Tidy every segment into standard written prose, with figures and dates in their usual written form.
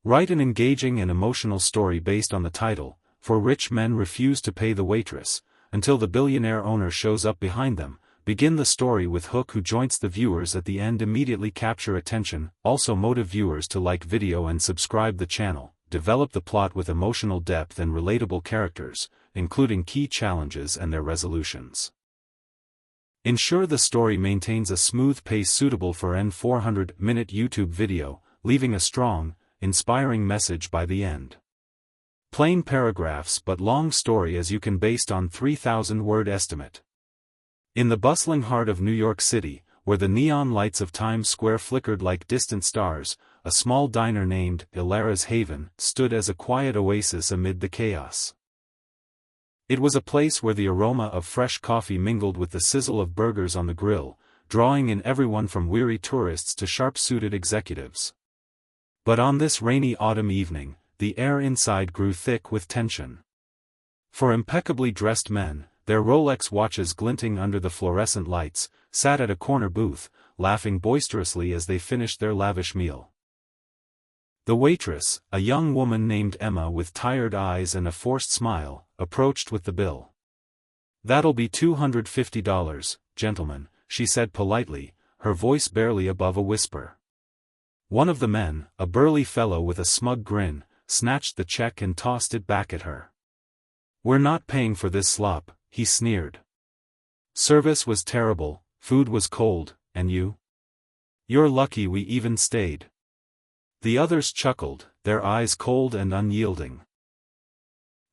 Write an engaging and emotional story based on the title, for rich men refuse to pay the waitress, until the billionaire owner shows up behind them. Begin the story with hook who joins the viewers at the end. Immediately capture attention, also motive viewers to like video and subscribe the channel. Develop the plot with emotional depth and relatable characters, including key challenges and their resolutions. Ensure the story maintains a smooth pace suitable for an 400-minute YouTube video, leaving a strong, inspiring message by the end. Plain paragraphs but long story as you can based on 3,000-word estimate. In the bustling heart of New York City, where the neon lights of Times Square flickered like distant stars, a small diner named Elara's Haven stood as a quiet oasis amid the chaos. It was a place where the aroma of fresh coffee mingled with the sizzle of burgers on the grill, drawing in everyone from weary tourists to sharp-suited executives. But on this rainy autumn evening, the air inside grew thick with tension. For impeccably dressed men, their Rolex watches glinting under the fluorescent lights, sat at a corner booth, laughing boisterously as they finished their lavish meal. The waitress, a young woman named Emma with tired eyes and a forced smile, approached with the bill. "That'll be $250, gentlemen," she said politely, her voice barely above a whisper. One of the men, a burly fellow with a smug grin, snatched the check and tossed it back at her. "We're not paying for this slop," he sneered. "Service was terrible, food was cold, and you? You're lucky we even stayed." The others chuckled, their eyes cold and unyielding.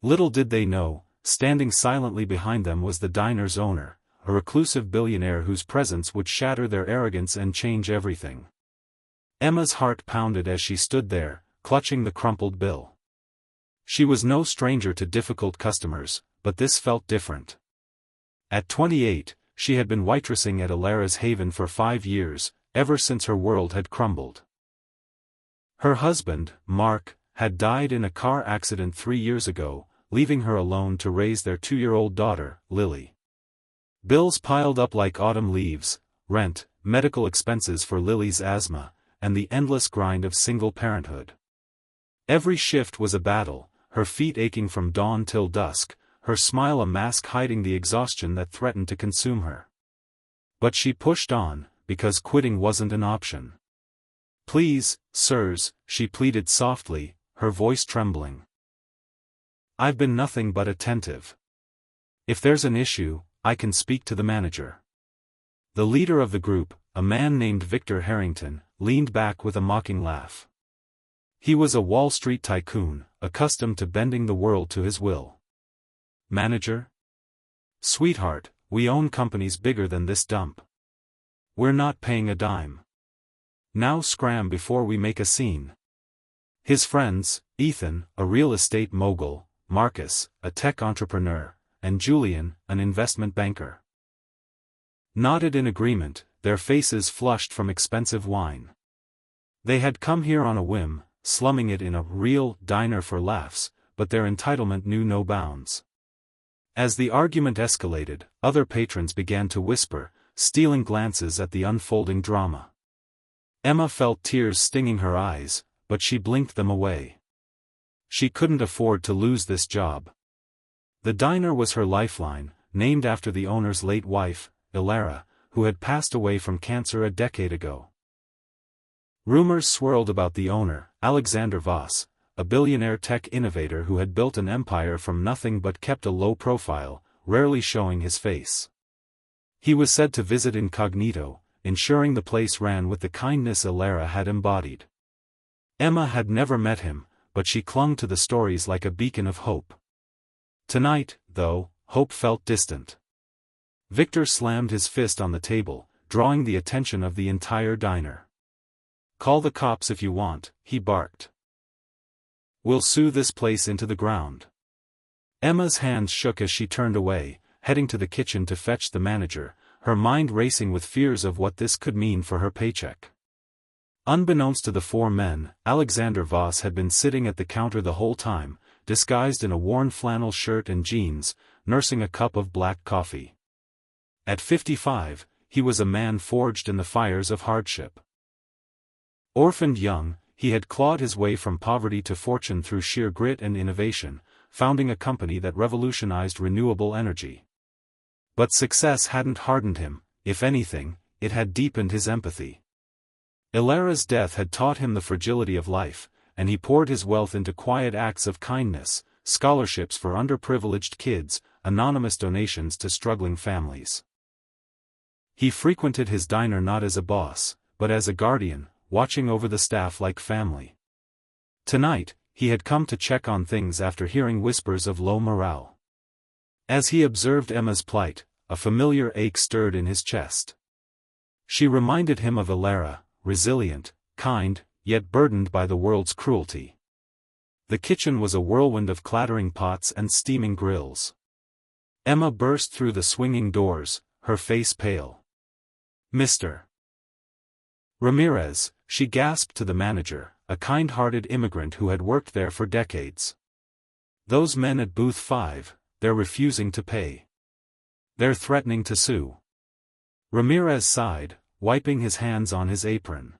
Little did they know, standing silently behind them was the diner's owner, a reclusive billionaire whose presence would shatter their arrogance and change everything. Emma's heart pounded as she stood there, clutching the crumpled bill. She was no stranger to difficult customers, but this felt different. At 28, she had been waitressing at Elara's Haven for 5 years, ever since her world had crumbled. Her husband, Mark, had died in a car accident 3 years ago, leaving her alone to raise their 2-year-old daughter, Lily. Bills piled up like autumn leaves: rent, medical expenses for Lily's asthma, and the endless grind of single parenthood. Every shift was a battle, her feet aching from dawn till dusk, her smile a mask hiding the exhaustion that threatened to consume her. But she pushed on, because quitting wasn't an option. "Please, sirs," she pleaded softly, her voice trembling. "I've been nothing but attentive. If there's an issue, I can speak to the manager." The leader of the group, a man named Victor Harrington, leaned back with a mocking laugh. He was a Wall Street tycoon, accustomed to bending the world to his will. "Manager? Sweetheart, we own companies bigger than this dump. We're not paying a dime. Now scram before we make a scene." His friends, Ethan, a real estate mogul, Marcus, a tech entrepreneur, and Julian, an investment banker, nodded in agreement, their faces flushed from expensive wine. They had come here on a whim, slumming it in a real diner for laughs, but their entitlement knew no bounds. As the argument escalated, other patrons began to whisper, stealing glances at the unfolding drama. Emma felt tears stinging her eyes, but she blinked them away. She couldn't afford to lose this job. The diner was her lifeline, named after the owner's late wife, Elara, who had passed away from cancer a decade ago. Rumors swirled about the owner, Alexander Voss, a billionaire tech innovator who had built an empire from nothing but kept a low profile, rarely showing his face. He was said to visit incognito, ensuring the place ran with the kindness Elara had embodied. Emma had never met him, but she clung to the stories like a beacon of hope. Tonight, though, hope felt distant. Victor slammed his fist on the table, drawing the attention of the entire diner. "Call the cops if you want," he barked. "We'll sue this place into the ground." Emma's hands shook as she turned away, heading to the kitchen to fetch the manager, her mind racing with fears of what this could mean for her paycheck. Unbeknownst to the 4 men, Alexander Voss had been sitting at the counter the whole time, disguised in a worn flannel shirt and jeans, nursing a cup of black coffee. At 55, he was a man forged in the fires of hardship. Orphaned young, he had clawed his way from poverty to fortune through sheer grit and innovation, founding a company that revolutionized renewable energy. But success hadn't hardened him, if anything, it had deepened his empathy. Elara's death had taught him the fragility of life, and he poured his wealth into quiet acts of kindness, scholarships for underprivileged kids, anonymous donations to struggling families. He frequented his diner not as a boss, but as a guardian, watching over the staff like family. Tonight, he had come to check on things after hearing whispers of low morale. As he observed Emma's plight, a familiar ache stirred in his chest. She reminded him of Elara, resilient, kind, yet burdened by the world's cruelty. The kitchen was a whirlwind of clattering pots and steaming grills. Emma burst through the swinging doors, her face pale. "Mr. Ramirez," she gasped to the manager, a kind-hearted immigrant who had worked there for decades. "Those men at booth 5, they're refusing to pay. They're threatening to sue." Ramirez sighed, wiping his hands on his apron.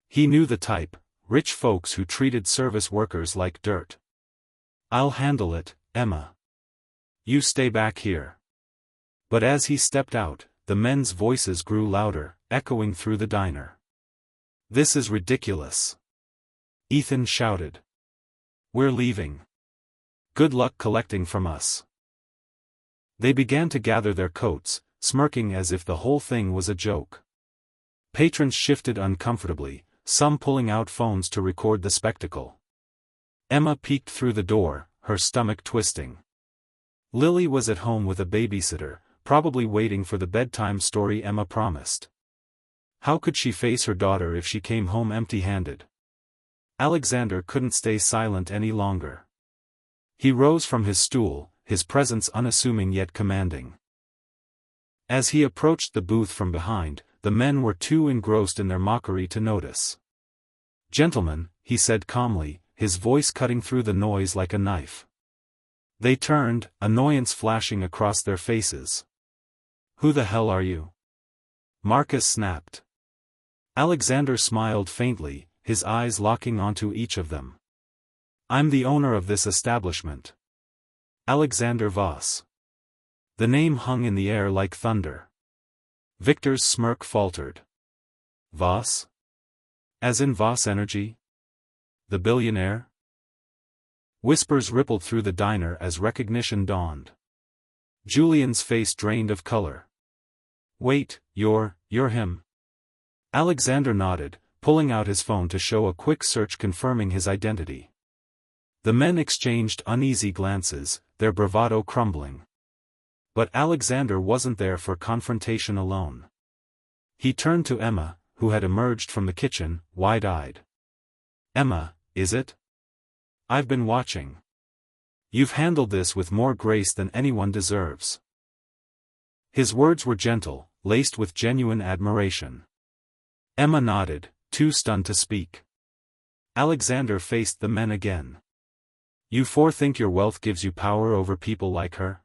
He knew the type, rich folks who treated service workers like dirt. "I'll handle it, Emma. You stay back here." But as he stepped out, the men's voices grew louder, echoing through the diner. "This is ridiculous," Ethan shouted. "We're leaving. Good luck collecting from us." They began to gather their coats, smirking as if the whole thing was a joke. Patrons shifted uncomfortably, some pulling out phones to record the spectacle. Emma peeked through the door, her stomach twisting. Lily was at home with a babysitter, probably waiting for the bedtime story Emma promised. How could she face her daughter if she came home empty-handed? Alexander couldn't stay silent any longer. He rose from his stool, his presence unassuming yet commanding. As he approached the booth from behind, the men were too engrossed in their mockery to notice. "Gentlemen," he said calmly, his voice cutting through the noise like a knife. They turned, annoyance flashing across their faces. "Who the hell are you?" Marcus snapped. Alexander smiled faintly, his eyes locking onto each of them. "I'm the owner of this establishment. Alexander Voss." The name hung in the air like thunder. Victor's smirk faltered. "Voss? As in Voss Energy? The billionaire?" Whispers rippled through the diner as recognition dawned. Julian's face drained of color. "Wait, you're him?" Alexander nodded, pulling out his phone to show a quick search confirming his identity. The men exchanged uneasy glances, their bravado crumbling. But Alexander wasn't there for confrontation alone. He turned to Emma, who had emerged from the kitchen, wide-eyed. "Emma, is it? I've been watching. You've handled this with more grace than anyone deserves." His words were gentle, laced with genuine admiration. Emma nodded, too stunned to speak. Alexander faced the men again. "You four think your wealth gives you power over people like her?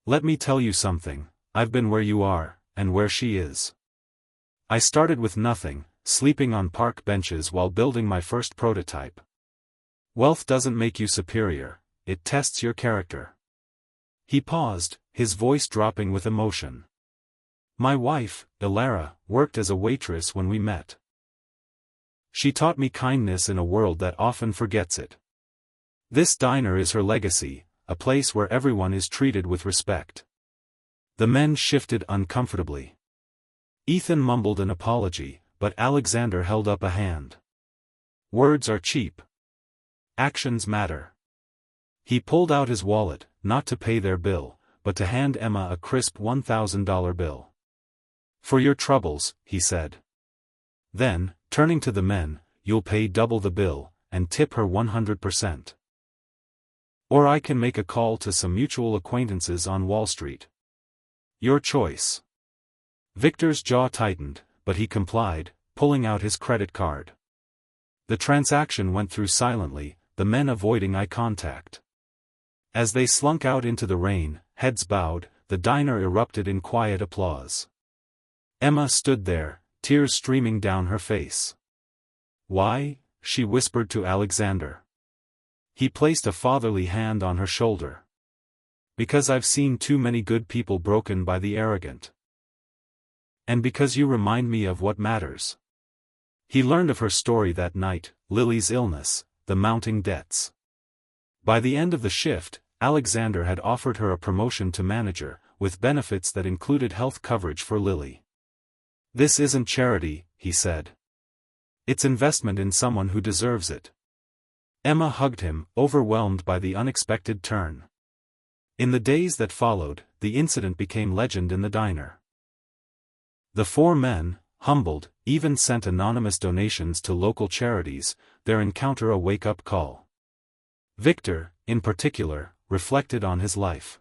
Let me tell you something, I've been where you are, and where she is. I started with nothing, sleeping on park benches while building my first prototype. Wealth doesn't make you superior, it tests your character." He paused, his voice dropping with emotion. "My wife, Elara, worked as a waitress when we met. She taught me kindness in a world that often forgets it. This diner is her legacy, a place where everyone is treated with respect." The men shifted uncomfortably. Ethan mumbled an apology, but Alexander held up a hand. "Words are cheap. Actions matter." He pulled out his wallet, not to pay their bill, but to hand Emma a crisp $1,000 bill. "For your troubles," he said. Then, turning to the men, "You'll pay double the bill, and tip her 100%. Or I can make a call to some mutual acquaintances on Wall Street. Your choice." Victor's jaw tightened, but he complied, pulling out his credit card. The transaction went through silently, the men avoiding eye contact. As they slunk out into the rain, heads bowed, the diner erupted in quiet applause. Emma stood there, tears streaming down her face. "Why, she whispered to Alexander. He placed a fatherly hand on her shoulder. Because I've seen too many good people broken by the arrogant. And because you remind me of what matters. He learned of her story that night, Lily's illness, the mounting debts. By the end of the shift, Alexander had offered her a promotion to manager, with benefits that included health coverage for Lily. This isn't charity, he said. It's investment in someone who deserves it. Emma hugged him, overwhelmed by the unexpected turn. In the days that followed, the incident became legend in the diner. The four men, humbled, even sent anonymous donations to local charities, their encounter a wake-up call. Victor, in particular, reflected on his life.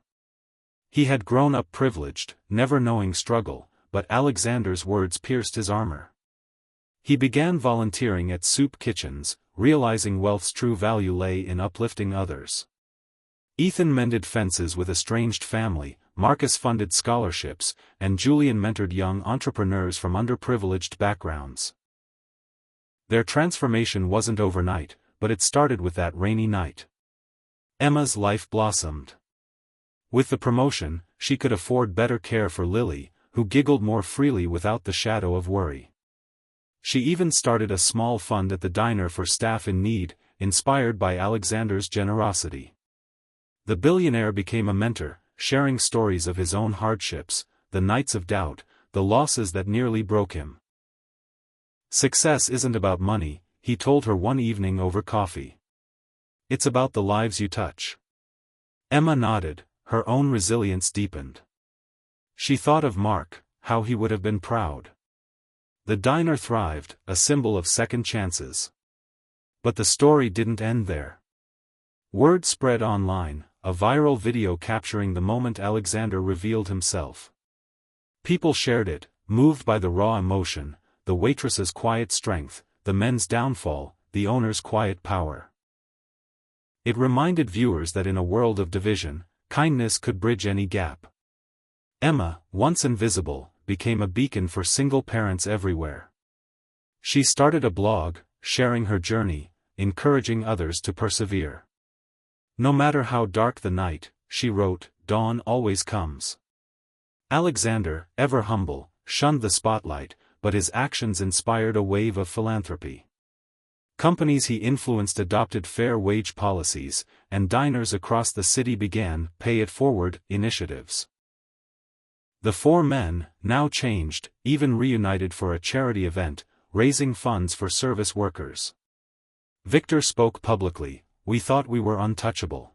He had grown up privileged, never knowing struggle, but Alexander's words pierced his armor. He began volunteering at soup kitchens, realizing wealth's true value lay in uplifting others. Ethan mended fences with estranged family, Marcus funded scholarships, and Julian mentored young entrepreneurs from underprivileged backgrounds. Their transformation wasn't overnight, but it started with that rainy night. Emma's life blossomed. With the promotion, she could afford better care for Lily, who giggled more freely without the shadow of worry. She even started a small fund at the diner for staff in need, inspired by Alexander's generosity. The billionaire became a mentor, sharing stories of his own hardships, the nights of doubt, the losses that nearly broke him. Success isn't about money, he told her one evening over coffee. It's about the lives you touch. Emma nodded, her own resilience deepened. She thought of Mark, how he would have been proud. The diner thrived, a symbol of second chances. But the story didn't end there. Word spread online, a viral video capturing the moment Alexander revealed himself. People shared it, moved by the raw emotion, the waitress's quiet strength, the men's downfall, the owner's quiet power. It reminded viewers that in a world of division, kindness could bridge any gap. Emma, once invisible, became a beacon for single parents everywhere. She started a blog, sharing her journey, encouraging others to persevere. No matter how dark the night, she wrote, dawn always comes. Alexander, ever humble, shunned the spotlight, but his actions inspired a wave of philanthropy. Companies he influenced adopted fair wage policies, and diners across the city began pay it forward initiatives. The four men, now changed, even reunited for a charity event, raising funds for service workers. Victor spoke publicly, we thought we were untouchable.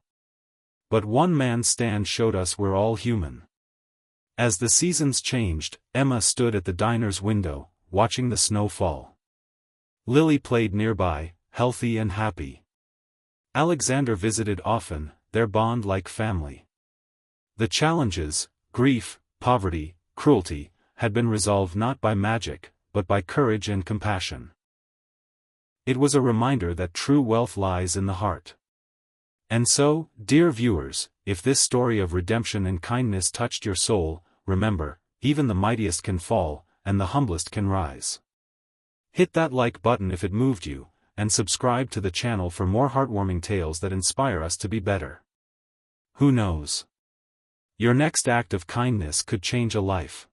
But one man's stand showed us we're all human. As the seasons changed, Emma stood at the diner's window, watching the snow fall. Lily played nearby, healthy and happy. Alexander visited often, their bond like family. The challenges, grief, poverty, cruelty, had been resolved not by magic, but by courage and compassion. It was a reminder that true wealth lies in the heart. And so, dear viewers, if this story of redemption and kindness touched your soul, remember, even the mightiest can fall, and the humblest can rise. Hit that like button if it moved you, and subscribe to the channel for more heartwarming tales that inspire us to be better. Who knows? Your next act of kindness could change a life.